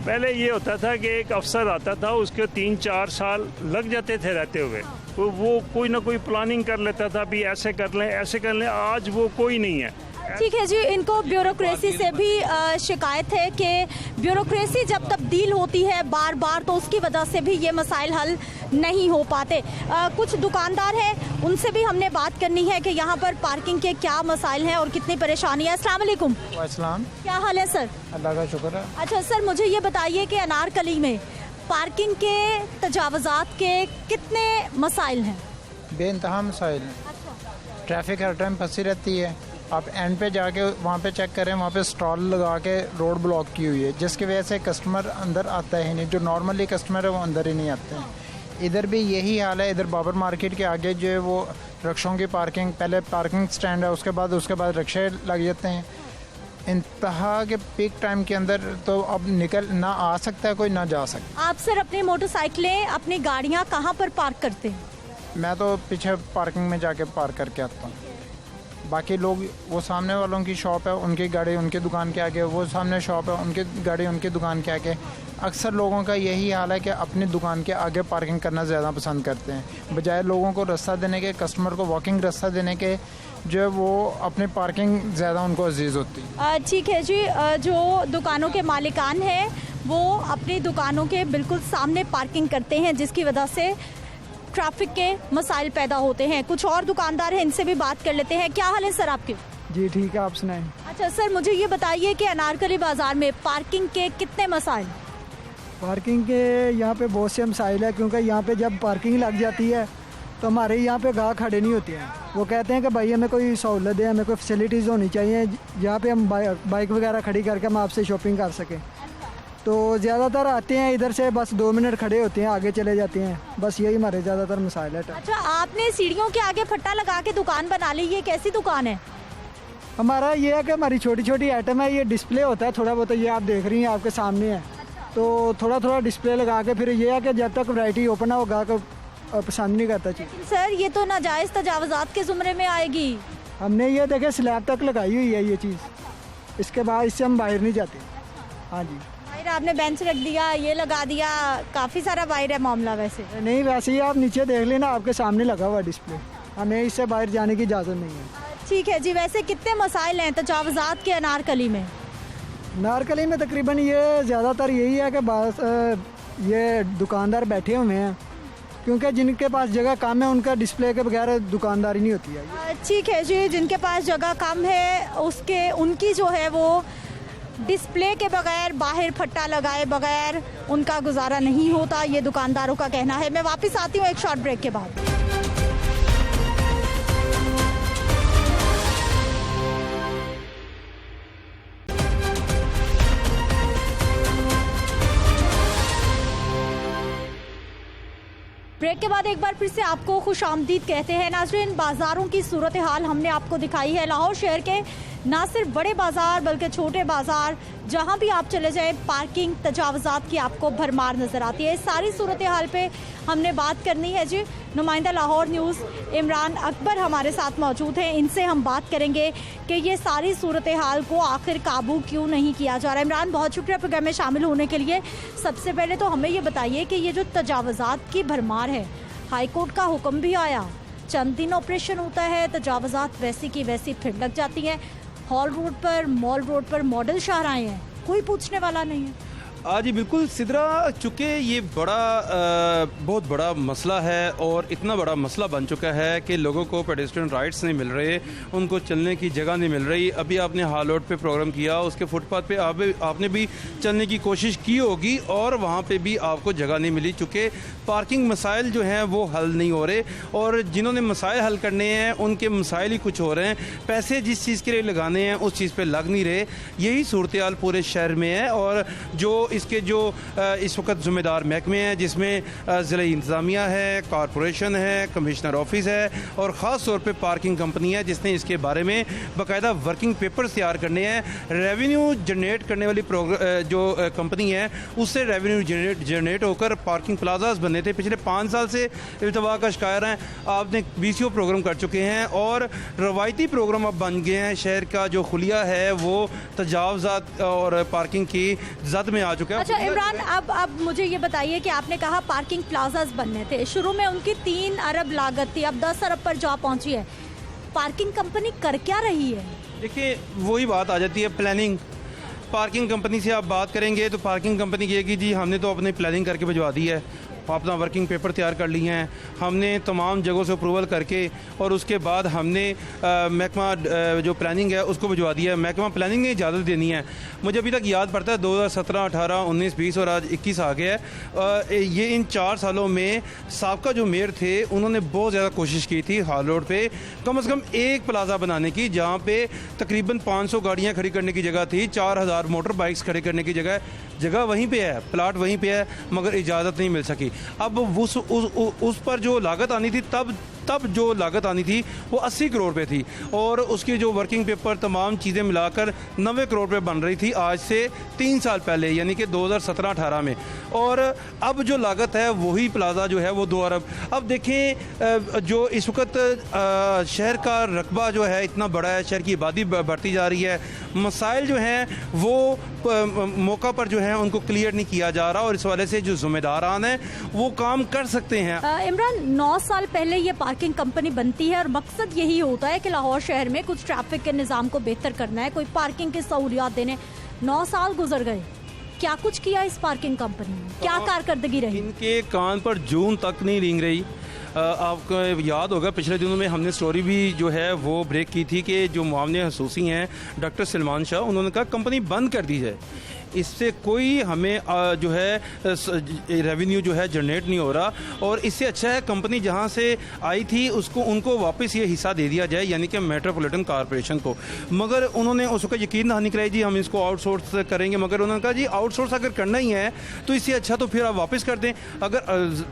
Speaker 10: पहले ये होता था कि एक अफसर आता था, उसके 3-4 साल लग जाते थे रहते हुए, तो वो कोई ना कोई प्लानिंग कर लेता था, भी ऐसे कर लें ऐसे कर लें। आज वो कोई नहीं है।
Speaker 1: ठीक है जी, इनको ब्यूरोक्रेसी से भी शिकायत है कि ब्यूरोक्रेसी जब तब्दील होती है बार बार तो उसकी वजह से भी ये मसाइल हल नहीं हो पाते। कुछ दुकानदार हैं, उनसे भी हमने बात करनी है कि यहाँ पर पार्किंग के क्या मसाइल हैं और कितनी परेशानी है। अस्सलाम वालेकुम।
Speaker 11: अस्सलाम।
Speaker 1: क्या हाल है सर?
Speaker 11: अल्लाह का शुक्र है।
Speaker 1: अच्छा सर, मुझे ये बताइए कि अनारकली में पार्किंग के तजावज़ात के कितने मसाइल हैं?
Speaker 11: बेइंतहा मसाइल हैं। ट्रैफिक हर टाइम फंसी रहती है। आप एंड पे जाके वहाँ पे चेक करें, वहाँ पे स्टॉल लगा के रोड ब्लॉक की हुई है, जिसकी वजह से कस्टमर अंदर आता ही नहीं। जो नॉर्मली कस्टमर है वो अंदर ही नहीं आते हैं। इधर भी यही हाल है। इधर बाबर मार्केट के आगे जो है वो रिक्शों की पार्किंग, पहले पार्किंग स्टैंड है, उसके बाद रिक्शे लग जाते हैं। इंतहा के पीक टाइम के अंदर तो अब निकल ना आ सकता है कोई, ना जा सकता।
Speaker 1: आप सर अपनी मोटरसाइकिलें, अपनी गाड़ियाँ कहाँ पर पार्क करते हैं?
Speaker 11: मैं तो पीछे पार्किंग में जाके पार्क करके आता हूँ। बाकी लोग, वो सामने वालों की शॉप है, उनकी गाड़ी उनकी दुकान के आगे, वो सामने शॉप है, उनकी गाड़ी उनकी दुकान के आगे। अक्सर लोगों का यही हाल है कि अपनी दुकान के आगे पार्किंग करना ज़्यादा पसंद करते हैं, बजाय लोगों को रास्ता देने के, कस्टमर को वॉकिंग रास्ता देने के, जो है वो अपनी पार्किंग ज़्यादा उनको अजीज़ होती है।
Speaker 1: ठीक है जी, जो दुकानों के मालिकान हैं वो अपनी दुकानों के बिल्कुल सामने पार्किंग करते हैं, जिसकी वजह से ट्रैफिक के मसाइल पैदा होते हैं। कुछ और दुकानदार हैं, इनसे भी बात कर लेते हैं। क्या हाल है सर आपके?
Speaker 2: जी ठीक है, आप सुनाएं।
Speaker 1: अच्छा सर, मुझे ये बताइए कि अनारकली बाज़ार में पार्किंग के कितने मसाइल?
Speaker 2: पार्किंग के यहाँ पे बहुत से मसाइल है, क्योंकि यहाँ पे जब पार्किंग लग जाती है तो हमारे यहाँ पे गाहक खड़े नहीं होते हैं। वो कहते हैं कि भाई हमें कोई सहूलत है, हमें कोई फैसिलिटीज़ होनी चाहिए जहाँ पे हम बाइक वगैरह खड़ी करके हम आपसे शॉपिंग कर सकें। तो ज़्यादातर आते हैं इधर से, बस 2 मिनट खड़े होते हैं, आगे चले जाते हैं। बस यही हमारे ज़्यादातर मसाइल है।
Speaker 1: अच्छा, आपने सीढ़ियों के आगे फट्टा लगा के दुकान बना ली, ये कैसी दुकान है?
Speaker 2: हमारा ये है कि हमारी छोटी छोटी आइटम है, ये डिस्प्ले होता है थोड़ा बहुत, ये आप देख रही हैं आपके सामने है। तो थोड़ा थोड़ा डिस्प्ले लगा के फिर ये है कि जब तक वैरायटी ओपन ना होगा को पसंद नहीं करता चीज़।
Speaker 1: सर ये तो नाजायज़ तजावुज़ात के ज़ुमरे में आएगी।
Speaker 2: हमने ये देखे स्लैब तक लगाई हुई है ये चीज़, इसके बाद इससे हम बाहर नहीं जाते। हाँ जी,
Speaker 1: बाहर आपने बेंच रख दिया, ये लगा दिया, काफ़ी सारा बाहर है मामला। वैसे
Speaker 2: नहीं, वैसे ही आप नीचे देख लेना, आपके सामने लगा हुआ डिस्प्ले, हमें इससे बाहर जाने की इजाज़त नहीं है।
Speaker 1: ठीक है जी, वैसे कितने मसाइल हैं तजावुज़ात के अनारकली में?
Speaker 2: अनारकली में तकरीबन ये ज़्यादातर यही है कि ये दुकानदार बैठे हुए हैं, क्योंकि जिनके पास जगह कम है उनका डिस्प्ले के बगैर दुकानदारी नहीं होती है।
Speaker 1: ठीक है जी, जिनके पास जगह कम है उनकी जो है वो डिस्प्ले के बगैर, बाहर फट्टा लगाए बगैर उनका गुजारा नहीं होता, ये दुकानदारों का कहना है। मैं वापस आती हूँ एक शॉर्ट ब्रेक के बाद। ब्रेक के बाद एक बार फिर से आपको खुशामदीद कहते हैं। नाज़रीन, बाज़ारों की सूरत हाल हमने आपको दिखाई है। लाहौर शहर के ना सिर्फ बड़े बाज़ार बल्कि छोटे बाज़ार, जहां भी आप चले जाएं, पार्किंग तजावुज़ात की आपको भरमार नज़र आती है। इस सारी सूरत हाल पे हमने बात करनी है जी। नुमाइंदा लाहौर न्यूज़ इमरान अकबर हमारे साथ मौजूद हैं, इनसे हम बात करेंगे कि ये सारी सूरत हाल को आखिर काबू क्यों नहीं किया जा रहा। इमरान, बहुत शुक्रिया प्रोग्राम में शामिल होने के लिए। सबसे पहले तो हमें ये बताइए कि ये जो तजावुज़ात की भरमार है, हाई कोर्ट का हुक्म भी आया, चंद दिन ऑपरेशन होता है, तजावुज़ात वैसी की वैसी फिर लग जाती हैं। हॉल रोड पर, मॉल रोड पर मॉडल शाहराएं हैं, कोई पूछने वाला नहीं है।
Speaker 12: जी बिल्कुल सिदरा, चूँकि ये बहुत बड़ा मसला है और इतना बड़ा मसला बन चुका है कि लोगों को पेडेस्ट्रियन राइट्स नहीं मिल रहे, उनको चलने की जगह नहीं मिल रही। अभी आपने हॉल रोड पे प्रोग्राम किया, उसके फुटपाथ पे आपने भी चलने की कोशिश की होगी और वहाँ पे भी आपको जगह नहीं मिली, चूँकि पार्किंग मसाइल जो हैं वो हल नहीं हो रहे और जिन्होंने मसाइल हल करने हैं उनके मसाइल ही कुछ हो रहे हैं। पैसे जिस चीज़ के लिए लगाने हैं उस चीज़ पर लग नहीं रहे। यही सूरत हाल पूरे शहर में है और जो इसके इस वक्त ज़िम्मेदार महकमे हैं, जिसमें ज़िला इंतज़ामिया है, कॉरपोरेशन है, कमिश्नर ऑफिस है और ख़ास तौर पे पार्किंग कंपनी है, जिसने इसके बारे में बाकायदा वर्किंग पेपर्स तैयार करने हैं। रेवेन्यू जनरेट करने वाली जो कंपनी है उससे रेवेन्यू जनरेट होकर पार्किंग प्लाजाज बने थे। पिछले 5 साल से इल्तवा का शिकार हैं। आपने BCO प्रोग्राम कर चुके हैं और रवायती प्रोग्राम अब बन गए हैं। शहर का जो खुलिया है वो तजावुज़ात और पार्किंग की जद में आ चुका है।
Speaker 1: अच्छा इमरान, अब मुझे ये बताइए कि आपने कहा पार्किंग प्लाजाज बनने थे, शुरू में उनकी 3 अरब लागत थी, अब 10 अरब पर जा पहुंची है। पार्किंग कंपनी कर क्या रही है?
Speaker 12: देखिए, वही बात आ जाती है प्लानिंग। पार्किंग कंपनी से आप बात करेंगे तो पार्किंग कंपनी कहेगी जी हमने तो अपनी प्लानिंग करके भिजवा दी है, अपना वर्किंग पेपर तैयार कर लिए हैं, हमने तमाम जगहों से अप्रूवल करके और उसके बाद हमने महकमा जो प्लानिंग है उसको भिजवा दिया है। महकमा प्लानिंग ने इजाज़त देनी है। मुझे अभी तक याद पड़ता है 2017, 18, 19, 20 और आज 21 आ गया है। ये इन 4 सालों में साबका जो मेयर थे उन्होंने बहुत ज़्यादा कोशिश की थी हॉल रोड पे कम से कम एक प्लाजा बनाने की, जहाँ पे तकरीबन 500 गाड़ियाँ खड़ी करने की जगह थी, 4000 मोटर बाइक्स खड़े करने की जगह वहीं पे है, प्लाट वहीं पे है, मगर इजाज़त नहीं मिल सकी। अब उस पर जो लागत आनी थी तब तब जो लागत आनी थी वो 80 करोड़ रुपये थी और उसकी जो वर्किंग पेपर तमाम चीज़ें मिलाकर 90 करोड़ रुपये बन रही थी आज से 3 साल पहले, यानी कि 2017-18 में। और अब जो लागत है वही प्लाजा जो है वो 2 अरब। अब देखें जो इस वक्त शहर का रकबा जो है इतना बड़ा है, शहर की आबादी बढ़ती जा रही है, मसाइल जो हैं वो मौका पर जो है उनको क्लियर नहीं किया जा रहा और इस वाले से जो जिम्मेदारान हैं वो काम कर सकते हैं।
Speaker 1: इमरान, 9 साल पहले ये पार्किंग कंपनी बनती है और मकसद यही होता है कि लाहौर शहर में कुछ ट्रैफिक के निज़ाम को बेहतर करना है, कोई पार्किंग की सहूलियात देने। 9 साल गुजर गए, क्या कुछ किया इस पार्किंग कंपनी ने, क्या कारकर्दगी रही?
Speaker 12: इनके कान पर जून तक नहीं रेंग रही। आपको याद होगा पिछले दिनों में हमने स्टोरी भी जो है वो ब्रेक की थी कि जो मुआवने हसूसी हैं डॉक्टर सलमान शाह, उन्होंने कहा कंपनी बंद कर दी जाए, इससे कोई हमें जो है रेवेन्यू जो है जनरेट नहीं हो रहा और इससे अच्छा है कंपनी जहां से आई थी उसको उनको वापस ये हिस्सा दे दिया जाए, यानी कि मेट्रोपॉलिटन कॉरपोरेशन को। मगर उन्होंने उसको यकीन नहीं कराई जी हम इसको आउटसोर्स करेंगे, मगर उन्होंने कहा जी आउटसोर्स अगर करना ही है तो इससे अच्छा तो फिर आप वापस कर दें। अगर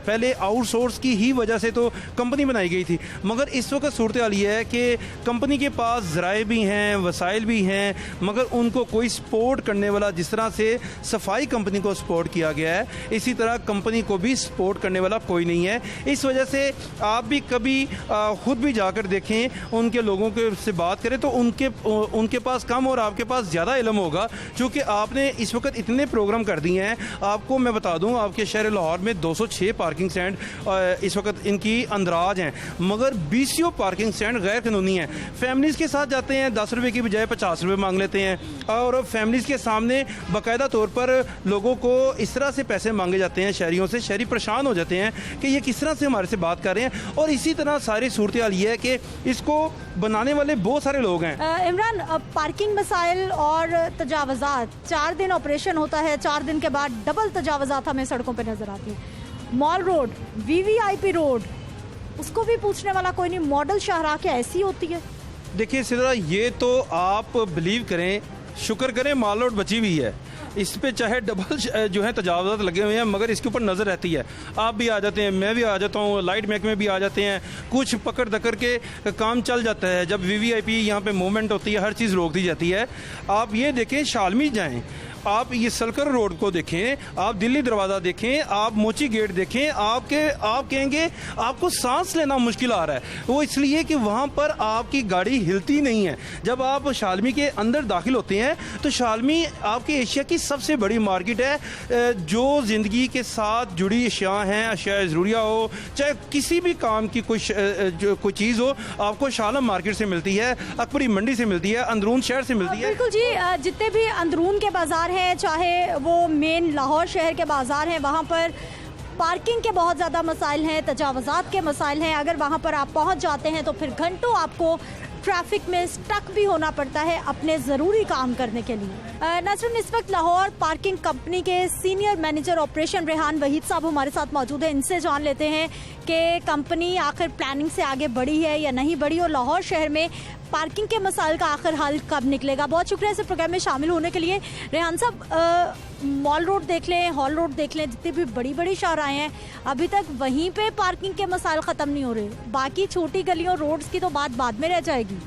Speaker 12: पहले आउटसोर्स की ही वजह से तो कंपनी बनाई गई थी, मगर इस वक्त सूरत हाल ये है कि कंपनी के पास ज़राए भी हैं, वसाइल भी हैं, मगर उनको कोई सपोर्ट करने वाला, जिस तरह से सफाई कंपनी को सपोर्ट किया गया है इसी तरह कंपनी को भी सपोर्ट करने वाला कोई नहीं है। इस वजह से आप भी कभी खुद भी जाकर देखें, उनके लोगों के से बात करें तो उनके पास कम और आपके पास ज़्यादा इल्म होगा, क्योंकि आपने इस वक्त इतने प्रोग्राम कर दिए हैं। आपको मैं बता दूं आपके शहर लाहौर में 206 पार्किंग स्टैंड इस वक्त इनकी अंदराज हैं, मगर 20 पार्किंग स्टैंड गैर कानूनी हैं। फैमिलीज़ के साथ जाते हैं 10 रुपये की बजाय 50 रुपये मांग लेते हैं और फैमिलीज़ के सामने बाकायदा तौर पर लोगों को इस तरह से पैसे मांगे जाते हैं शहरियों से, शहरी परेशान हो जाते हैं कि ये किस तरह से हमारे से बात कर रहे हैं। और इसी तरह सारी सूरत हाल ये है कि इसको बनाने वाले बहुत सारे लोग हैं।
Speaker 1: इमरान, पार्किंग मसाइल और तजावज़ात, 4 दिन ऑपरेशन होता है, 4 दिन के बाद डबल तजावज़ात हमें सड़कों पर नजर आती है। मॉल रोड, VVIP रोड, उसको भी पूछने वाला कोई नहीं। मॉडल शाहराह क्या ऐसी होती है?
Speaker 12: देखिए सिद्रा, ये तो आप बिलीव करें, शुक्र करें मॉल रोड बची हुई है, इस पे चाहे डबल जो है तजावज़ात लगे हुए हैं मगर इसके ऊपर नज़र रहती है। आप भी आ जाते हैं, मैं भी आ जाता हूँ, लाइट महकमे भी आ जाते हैं, कुछ पकड़ दकड़ के काम चल जाता है। जब VVIP यहाँ पे मूवमेंट होती है हर चीज़ रोक दी जाती है। आप ये देखें, शालमी जाएँ, आप ये सलकर रोड को देखें, आप दिल्ली दरवाज़ा देखें, आप मोची गेट देखें, आप कहेंगे आपको सांस लेना मुश्किल आ रहा है। वो इसलिए कि वहाँ पर आपकी गाड़ी हिलती नहीं है। जब आप शालमी के अंदर दाखिल होते हैं तो शालमी आपके एशिया की सबसे बड़ी मार्केट है, जो ज़िंदगी के साथ जुड़ी अशिया हैं, अशिया ज़रूरिया हो, चाहे किसी भी काम की कोई चीज़ हो, आपको शालम मार्केट से मिलती है, अकबरी मंडी से मिलती है, अंदरून शहर से मिलती है।
Speaker 1: बिल्कुल जी, जितने भी अंदरून के बाजार हैं, चाहे वो मेन लाहौर शहर के बाजार हैं, वहाँ पर पार्किंग के बहुत ज़्यादा मसाइल हैं, तजावज़ात के मसाइल हैं। अगर वहाँ पर आप पहुँच जाते हैं तो फिर घंटों आपको ट्रैफिक में स्टक भी होना पड़ता है अपने ज़रूरी काम करने के लिए। नाज़रीन, इस वक्त लाहौर पार्किंग कंपनी के senior manager operation Rehan Waheed साहब हमारे साथ मौजूद हैं। इनसे जान लेते हैं कि कंपनी आखिर प्लानिंग से आगे बढ़ी है या नहीं बढ़ी और लाहौर शहर में पार्किंग के मसाइल का आखिर हल कब निकलेगा। बहुत शुक्रिया इस प्रोग्राम में शामिल होने के लिए। रेहान साहब, मॉल रोड देख लें, हॉल रोड देख लें, जितनी भी बड़ी बड़ी शाहराएं हैं अभी तक वहीं पे पार्किंग के मसाइल ख़त्म नहीं हो रहे। बाकी छोटी गलियों रोड्स की तो बात बाद में रह जाएगी।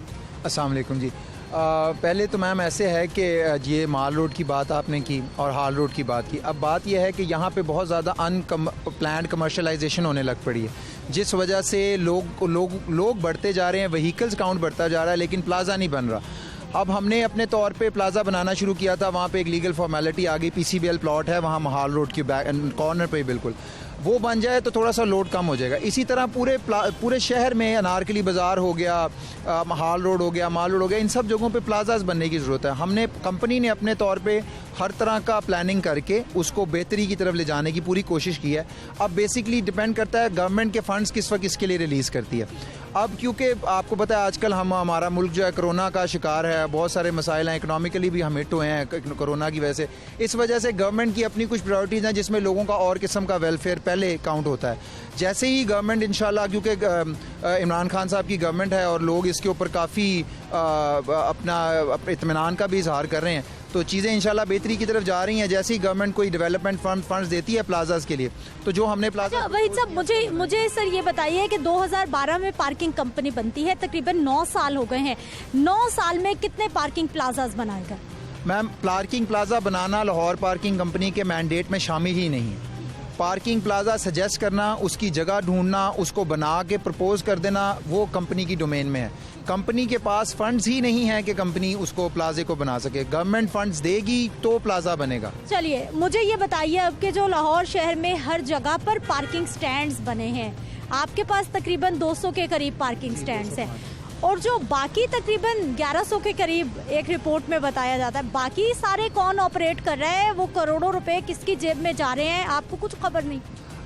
Speaker 11: अस्सलाम वालेकुम जी। पहले तो मैम ऐसे है कि ये माल रोड की बात आपने की और हाल रोड की बात की। अब बात यह है कि यहाँ पे बहुत ज़्यादा अनप्लान्ड कमर्शलाइजेशन होने लग पड़ी है, जिस वजह से लोग बढ़ते जा रहे हैं, व्हीकल्स काउंट बढ़ता जा रहा है, लेकिन प्लाजा नहीं बन रहा। अब हमने अपने तौर पे प्लाजा बनाना शुरू किया था, वहाँ पे एक लीगल फॉर्मेलिटी आ गई, PCBL प्लॉट है वहाँ महाल रोड की कॉर्नर पे, बिल्कुल वो बन जाए तो थोड़ा सा लोड कम हो जाएगा। इसी तरह पूरे शहर में अनारकली बाज़ार हो गया, महाल रोड हो गया, माल रोड हो गया, इन सब जगहों पे प्लाजाज बनने की ज़रूरत है। हमने कंपनी ने अपने तौर पे हर तरह का प्लानिंग करके उसको बेहतरी की तरफ ले जाने की पूरी कोशिश की है। अब बेसिकली डिपेंड करता है गवर्नमेंट के फंड्स किस वक्त इसके लिए रिलीज़ करती है। अब क्योंकि आपको पता है आजकल हमारा मुल्क जो है कोरोना का शिकार है, बहुत सारे मसाइल हैं, इकोनॉमिकली भी हम हिट हुए हैं कोरोना की वजह से। इस वजह से गवर्नमेंट की अपनी कुछ प्रायोरिटीज़ हैं जिसमें लोगों का और किस्म का वेलफेयर पहले काउंट होता है। जैसे ही गवर्नमेंट इंशाल्लाह, क्योंकि इमरान खान साहब की गवर्नमेंट है और लोग इसके ऊपर काफ़ी अपना इत्मीनान का भी इजहार कर रहे हैं,
Speaker 13: तो चीज़ें इंशाल्लाह बेहतरी की तरफ जा रही हैं। जैसे ही गवर्नमेंट कोई डेवलपमेंट फंड्स देती है प्लाजाज के लिए, तो जो हमने प्लाजा
Speaker 1: वहीद साहब मुझे सर ये बताइए कि 2012 में पार्किंग कंपनी बनती है, तकरीबन 9 साल हो गए हैं, 9 साल में कितने पार्किंग प्लाजाज बनाए गए?
Speaker 13: मैम, पार्किंग प्लाजा बनाना लाहौर पार्किंग कंपनी के मैंडेट में शामिल ही नहीं है। पार्किंग प्लाजा सजेस्ट करना, उसकी जगह ढूंढना, उसको बना के प्रपोज कर देना, वो कंपनी की डोमेन में है। कंपनी के पास फंड्स ही नहीं है कि कंपनी उसको प्लाजे को बना सके। गवर्नमेंट फंड्स देगी तो प्लाजा बनेगा।
Speaker 1: चलिए मुझे ये बताइए, अब के जो लाहौर शहर में हर जगह पर पार्किंग स्टैंड्स बने हैं, आपके पास तकरीबन 200 के करीब पार्किंग स्टैंड्स हैं, और जो बाकी तकरीबन 1100 के करीब एक रिपोर्ट में बताया जाता है, बाकी सारे कौन ऑपरेट कर रहे हैं, वो करोड़ों रुपए किसकी जेब में जा रहे हैं, आपको कुछ खबर नहीं?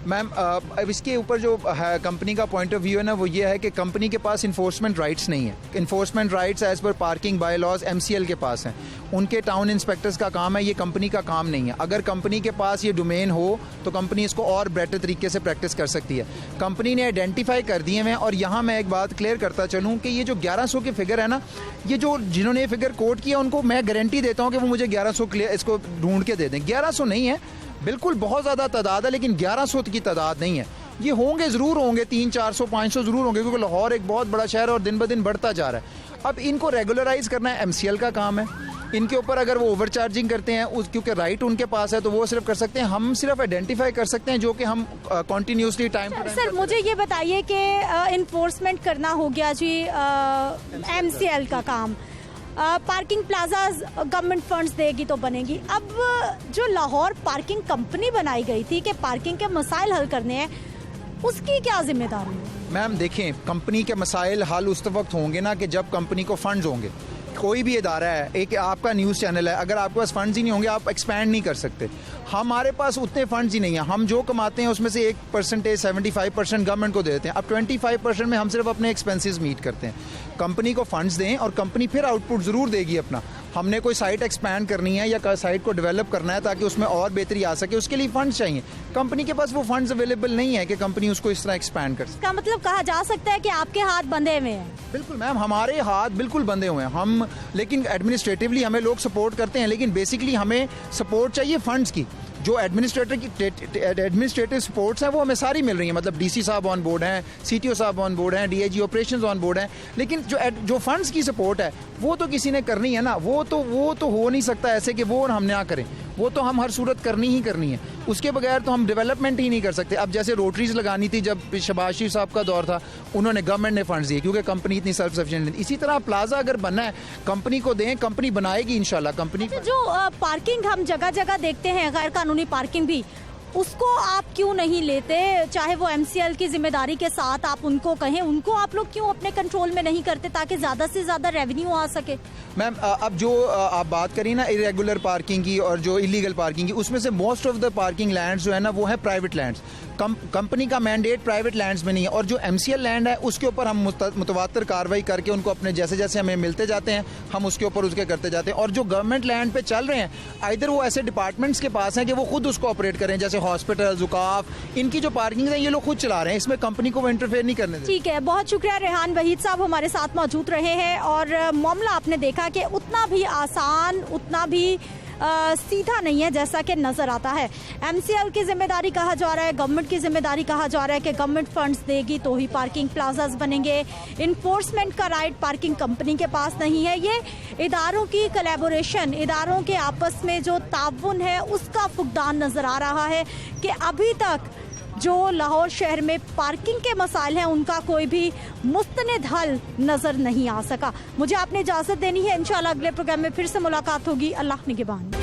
Speaker 13: मैम, अब इसके ऊपर जो है कंपनी का पॉइंट ऑफ व्यू है ना, वो ये है कि कंपनी के पास इन्फोर्समेंट राइट्स नहीं है। Enforcement rights as per parking bylaws MCL के पास हैं, उनके टाउन इंस्पेक्टर्स का काम है, ये कंपनी का काम नहीं है। अगर कंपनी के पास ये डोमेन हो तो कंपनी इसको और बेटर तरीके से प्रैक्टिस कर सकती है। कंपनी ने आइडेंटिफाई कर दिए हैं, और यहाँ मैं एक बात क्लियर करता चलूँ कि ये जो 1100 की फिगर है ना, ये जो जिन्होंने ये फिगर कोट किया उनको मैं गारंटी देता हूँ कि वो मुझे 1100 क्लियर इसको ढूंढ के दे दें। 1100 नहीं है, बिल्कुल बहुत ज़्यादा तादाद है, लेकिन 1100 की तादाद नहीं है। ये होंगे, ज़रूर होंगे, 300, 400, 500 ज़रूर होंगे, क्योंकि लाहौर एक बहुत बड़ा शहर है और दिन ब दिन बढ़ता जा रहा है। अब इनको रेगुलराइज करना है MCL का काम है। इनके ऊपर अगर वो ओवर चार्जिंग करते हैं, क्योंकि राइट उनके पास है, तो वो सिर्फ कर सकते हैं। हम सिर्फ आइडेंटिफाई कर सकते हैं, जो कि हम continuously time to time.
Speaker 1: Sir मुझे ये बताइए कि इन्फोर्समेंट करना हो गया जी MCL का काम, पार्किंग प्लाजाज गवर्नमेंट फंड्स देगी तो बनेगी। अब जो लाहौर पार्किंग कंपनी बनाई गई थी कि पार्किंग के मसाइल हल करने हैं, उसकी क्या जिम्मेदारी है?
Speaker 13: मैम देखें, कंपनी के मसाइल हल उस वक्त होंगे ना कि जब कंपनी को फंड्स होंगे। कोई भी इदारा है, एक आपका न्यूज़ चैनल है, अगर आपके पास फंड्स ही नहीं होंगे आप एक्सपैंड नहीं कर सकते। हमारे पास उतने फंड्स ही नहीं है। हम जो कमाते हैं उसमें से 1% 75% गवर्नमेंट को दे देते हैं। अब 25% में हम सिर्फ अपने एक्सपेंसेस मीट करते हैं। कंपनी को फंड्स दें और कंपनी फिर आउटपुट ज़रूर देगी अपना। हमने कोई साइट एक्सपैंड करनी है या साइट को डेवलप करना है ताकि उसमें और बेहतरी आ सके, उसके लिए फंड्स चाहिए। कंपनी के पास वो फंड्स अवेलेबल नहीं है कि कंपनी उसको इस तरह एक्सपैंड कर सके।
Speaker 1: इसका मतलब कहा जा सकता है कि आपके हाथ बंधे हुए हैं?
Speaker 13: बिल्कुल मैम, हमारे हाथ बिल्कुल बंधे हुए हैं। हम लेकिन एडमिनिस्ट्रेटिवली हमें लोग सपोर्ट करते हैं, लेकिन बेसिकली हमें सपोर्ट चाहिए फंड्स की। जो एडमिनिस्ट्रेटिव सपोर्ट्स हैं वो हमें सारी मिल रही हैं, मतलब DC साहब ऑन बोर्ड हैं, CTO साहब ऑन बोर्ड हैं, DIG ऑपरेशंस ऑन बोर्ड हैं, लेकिन जो फंड्स की सपोर्ट है वो तो किसी ने करनी है ना। वो तो हो नहीं सकता ऐसे कि वो हम ना करें, वो तो हम हर सूरत करनी ही करनी है। उसके बगैर तो हम डेवलपमेंट ही नहीं कर सकते। अब जैसे रोटरीज लगानी थी जब शहबाज शरीफ साहब का दौर था, उन्होंने गवर्नमेंट ने फंड्स दिए क्योंकि कंपनी इतनी सेल्फ सफिशिएंट नहीं। इसी तरह प्लाजा अगर बनना है कंपनी को दें, कंपनी बनाएगी इंशाल्लाह। कंपनी
Speaker 1: जो पार्किंग हम जगह जगह देखते हैं, गैर कानूनी पार्किंग भी, उसको आप क्यों नहीं लेते? चाहे वो MCL की जिम्मेदारी के साथ आप उनको कहें, उनको आप लोग क्यों अपने कंट्रोल में नहीं करते ताकि ज़्यादा से ज़्यादा रेवेन्यू आ सके?
Speaker 13: मैम, अब जो आप बात करी ना इरेगुलर पार्किंग की और जो इलीगल पार्किंग की, उसमें से most of the parking lands जो है ना वो है प्राइवेट लैंड्स। कंपनी का मैंडेट प्राइवेट लैंड्स में नहीं है, और जो MCL लैंड है उसके ऊपर हम मुतवातर कार्रवाई करके उनको अपने जैसे जैसे हमें मिलते जाते हैं हम उसके ऊपर उसके करते जाते हैं। और जो गवर्नमेंट लैंड पे चल रहे हैं, आइदर वो ऐसे डिपार्टमेंट्स के पास हैं कि वो खुद उसको ऑपरेट करें, जैसे हॉस्पिटल, ज़ुकाफ, इनकी जो पार्किंग है ये लोग खुद चला रहे हैं, इसमें कंपनी को वो इंटरफेयर नहीं करने देते।
Speaker 1: ठीक है, बहुत शुक्रिया। रेहान वहीद साहब हमारे साथ मौजूद रहे हैं, और मामला आपने देखा कि उतना भी आसान, उतना भी सीधा नहीं है जैसा कि नजर आता है। MCL की जिम्मेदारी कहा जा रहा है, गवर्नमेंट की जिम्मेदारी कहा जा रहा है कि गवर्नमेंट फंड्स देगी तो ही पार्किंग प्लाजाज बनेंगे। इन्फोर्समेंट का राइट पार्किंग कंपनी के पास नहीं है। ये इदारों की कोलैबोरेशन, इदारों के आपस में जो ताउन है उसका फुकदान नजर आ रहा है कि अभी तक जो लाहौर शहर में पार्किंग के मसाइल हैं उनका कोई भी मुस्तनद हल नजर नहीं आ सका। मुझे आपने इजाज़त देनी है, इंशाल्लाह अगले प्रोग्राम में फिर से मुलाकात होगी। अल्लाह निगहबान।